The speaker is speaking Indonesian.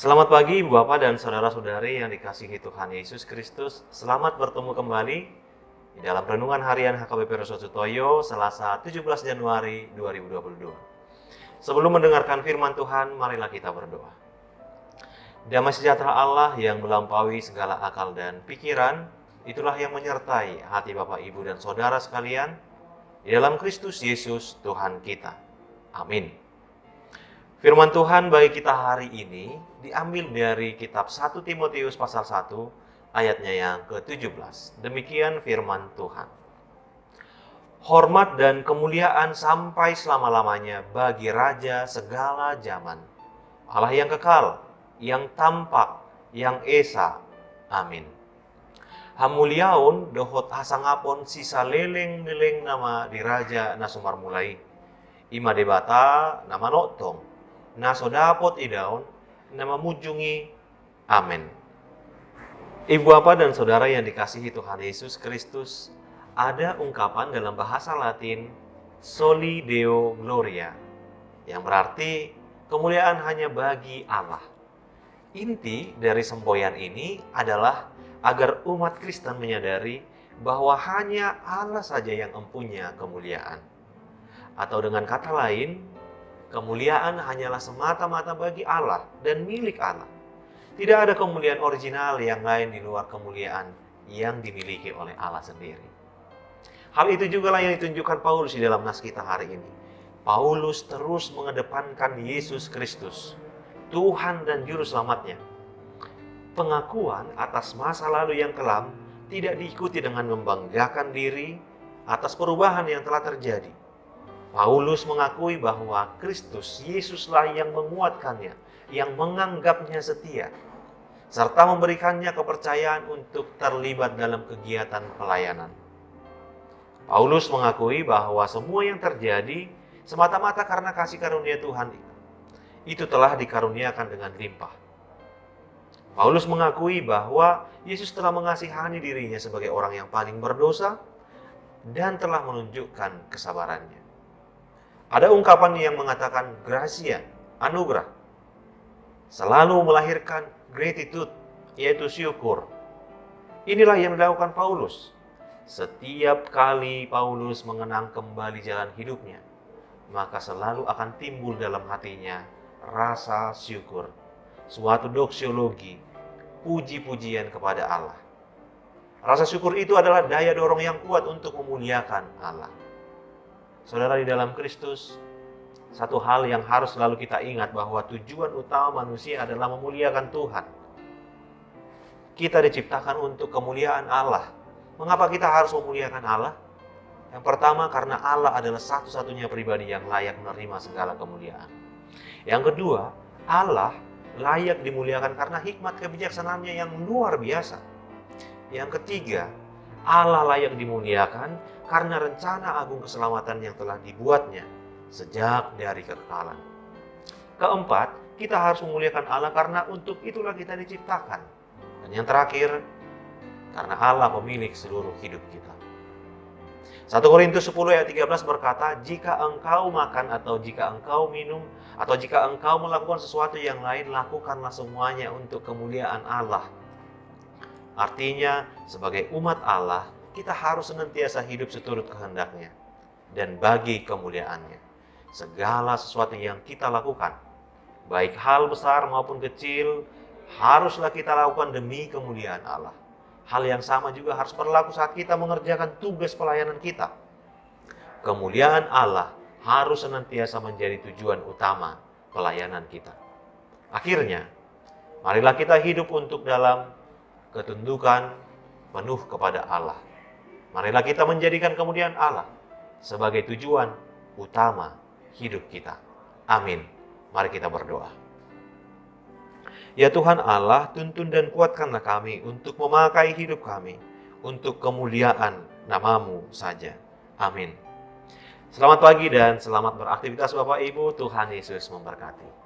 Selamat pagi Bapak dan Saudara-saudari yang dikasihi Tuhan Yesus Kristus. Selamat bertemu kembali di dalam Renungan Harian HKBP Roso Sutoyo, Selasa 17 Januari 2022. Sebelum mendengarkan firman Tuhan, marilah kita berdoa. Damai sejahtera Allah yang melampaui segala akal dan pikiran, itulah yang menyertai hati Bapak, Ibu, dan Saudara sekalian di dalam Kristus Yesus Tuhan kita. Amin. Firman Tuhan bagi kita hari ini diambil dari kitab 1 Timotius pasal 1 ayatnya yang ke-17. Demikian firman Tuhan. Hormat dan kemuliaan sampai selama-lamanya bagi Raja segala zaman, Allah yang kekal, yang tampak, yang esa. Amin. Hamuliaun dohot hasangapon sisa leleng-leleng nama di Raja nasumar mulai. Ima debata nama notong. Naso dapot idaun, nama mujungi, amin. Ibu bapak dan saudara yang dikasihi Tuhan Yesus Kristus, ada ungkapan dalam bahasa Latin, Soli Deo Gloria, yang berarti kemuliaan hanya bagi Allah. Inti dari semboyan ini adalah agar umat Kristen menyadari bahwa hanya Allah saja yang mempunyai kemuliaan. Atau dengan kata lain, kemuliaan hanyalah semata-mata bagi Allah dan milik Allah. Tidak ada kemuliaan original yang lain di luar kemuliaan yang dimiliki oleh Allah sendiri. Hal itu juga lah yang ditunjukkan Paulus di dalam nas kita hari ini. Paulus terus mengedepankan Yesus Kristus, Tuhan dan Juru Selamatnya. Pengakuan atas masa lalu yang kelam tidak diikuti dengan membanggakan diri atas perubahan yang telah terjadi. Paulus mengakui bahwa Kristus Yesuslah yang menguatkannya, yang menganggapnya setia, serta memberikannya kepercayaan untuk terlibat dalam kegiatan pelayanan. Paulus mengakui bahwa semua yang terjadi semata-mata karena kasih karunia Tuhan itu telah dikaruniakan dengan limpah. Paulus mengakui bahwa Yesus telah mengasihani dirinya sebagai orang yang paling berdosa dan telah menunjukkan kesabarannya. Ada ungkapan yang mengatakan gracia, anugerah, selalu melahirkan gratitude, yaitu syukur. Inilah yang dilakukan Paulus. Setiap kali Paulus mengenang kembali jalan hidupnya, maka selalu akan timbul dalam hatinya rasa syukur, suatu doksiologi, puji-pujian kepada Allah. Rasa syukur itu adalah daya dorong yang kuat untuk memuliakan Allah. Saudara di dalam Kristus, satu hal yang harus selalu kita ingat bahwa tujuan utama manusia adalah memuliakan Tuhan. Kita diciptakan untuk kemuliaan Allah. Mengapa kita harus memuliakan Allah? Yang pertama, karena Allah adalah satu-satunya pribadi yang layak menerima segala kemuliaan. Yang kedua, Allah layak dimuliakan karena hikmat kebijaksanaannya yang luar biasa. Yang ketiga, Allah layak dimuliakan karena rencana agung keselamatan yang telah dibuatnya sejak dari kekekalan. Keempat, kita harus memuliakan Allah karena untuk itulah kita diciptakan. Dan yang terakhir, karena Allah pemilik seluruh hidup kita. 1 Korintus 10 ayat 13 berkata, jika engkau makan atau jika engkau minum atau jika engkau melakukan sesuatu yang lain, lakukanlah semuanya untuk kemuliaan Allah. Artinya, sebagai umat Allah, kita harus senantiasa hidup seturut kehendaknya dan bagi kemuliaannya. Segala sesuatu yang kita lakukan, baik hal besar maupun kecil, haruslah kita lakukan demi kemuliaan Allah. Hal yang sama juga harus berlaku saat kita mengerjakan tugas pelayanan kita. Kemuliaan Allah harus senantiasa menjadi tujuan utama pelayanan kita. Akhirnya, marilah kita hidup untuk dalam ketundukan penuh kepada Allah. Marilah kita menjadikan kemuliaan Allah sebagai tujuan utama hidup kita. Amin. Mari kita berdoa. Ya Tuhan Allah, tuntun dan kuatkanlah kami untuk memakai hidup kami untuk kemuliaan nama-Mu saja. Amin. Selamat pagi dan selamat beraktivitas Bapak Ibu. Tuhan Yesus memberkati.